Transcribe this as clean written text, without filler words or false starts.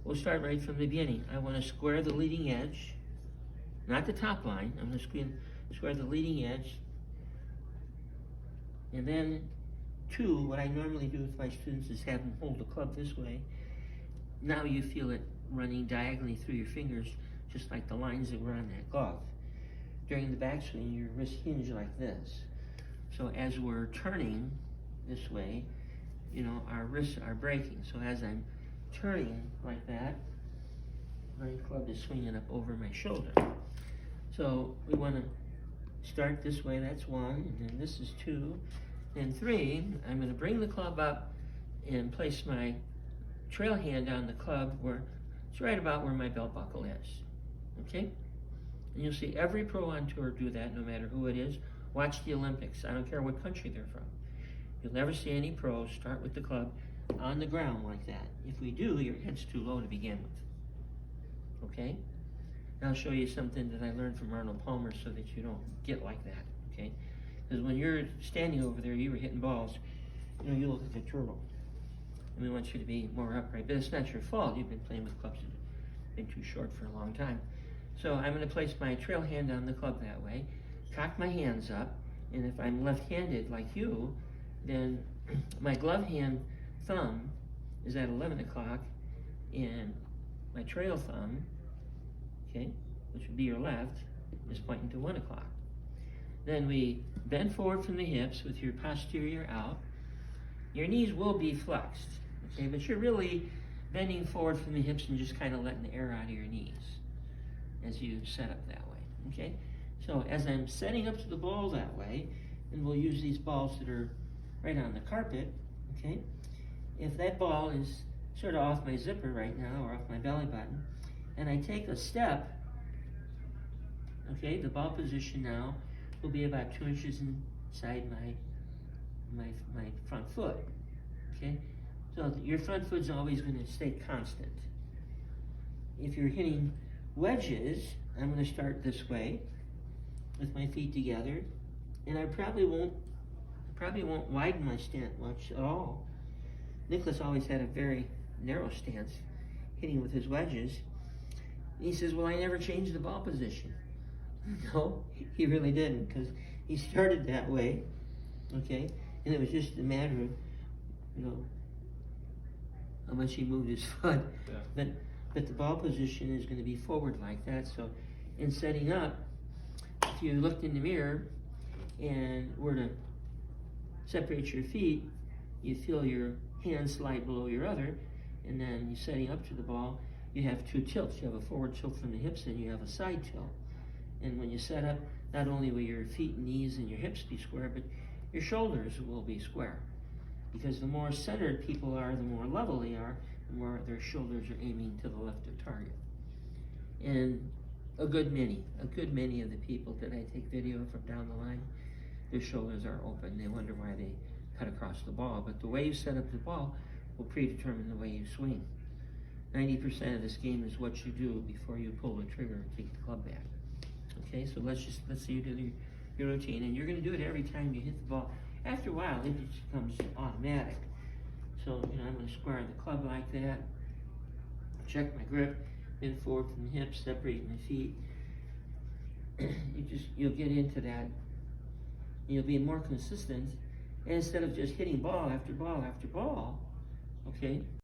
we'll start right from the beginning. I want to square the leading edge, not the top line. I'm going to square the leading edge. And then what I normally do with my students is have them hold the club this way. Now you feel it running diagonally through your fingers, just like the lines that were on that glove. During the backswing, your wrist hinge like this. So as we're turning this way, you know, our wrists are breaking. So as I'm turning like that, my club is swinging up over my shoulder. So we want to start this way, that's 1, and then this is 2. And 3, I'm going to bring the club up and place my trail hand on the club where it's right about where my belt buckle is. Okay? And you'll see every pro on tour do that, no matter who it is. Watch the Olympics. I don't care what country they're from. You'll never see any pros start with the club on the ground like that. If we do, your head's too low to begin with. Okay? Now I'll show you something that I learned from Arnold Palmer so that you don't get like that. Okay? Because when you're standing over there, you were hitting balls, you know, you look at the turtle. And we want you to be more upright. But it's not your fault. You've been playing with clubs that have been too short for a long time. So I'm going to place my trail hand on the club that way, cock my hands up, and if I'm left-handed like you, then my glove hand thumb is at 11 o'clock, and my trail thumb, okay, which would be your left, is pointing to 1 o'clock. Then we bend forward from the hips with your posterior out. Your knees will be flexed, okay, but you're really bending forward from the hips and just kind of letting the air out of your knees as you set up that way, okay? So as I'm setting up to the ball that way, and we'll use these balls that are right on the carpet, okay? If that ball is sort of off my zipper right now, or off my belly button, and I take a step, okay, the ball position now will be about 2 inches inside my front foot, okay? So your front foot's always going to stay constant. If you're hitting wedges, I'm going to start this way with my feet together, and I probably won't widen my stance much at all. Nicklaus always had a very narrow stance hitting with his wedges. And he says, well, I never changed the ball position. No, he really didn't, because he started that way, okay? And it was just a matter of, you know, how much he moved his foot. Yeah. But the ball position is going to be forward like that. So in setting up, if you looked in the mirror and were to separate your feet, you feel your hand slide below your other, and then you're setting up to the ball, you have 2 tilts. You have a forward tilt from the hips and you have a side tilt. And when you set up, not only will your feet and knees and your hips be square, but your shoulders will be square. Because the more centered people are, the more level they are, the more their shoulders are aiming to the left of target. And a good many of the people that I take video from down the line, their shoulders are open. They wonder why they cut across the ball. But the way you set up the ball will predetermine the way you swing. 90% of this game is what you do before you pull the trigger and take the club back. Okay, so let's say you do your routine, and you're going to do it every time you hit the ball. After a while, it just becomes automatic. So, you know, I'm going to square the club like that, check my grip, bend forward from the hips, separate my feet. You'll get into that. You'll be more consistent, and instead of just hitting ball after ball after ball, okay,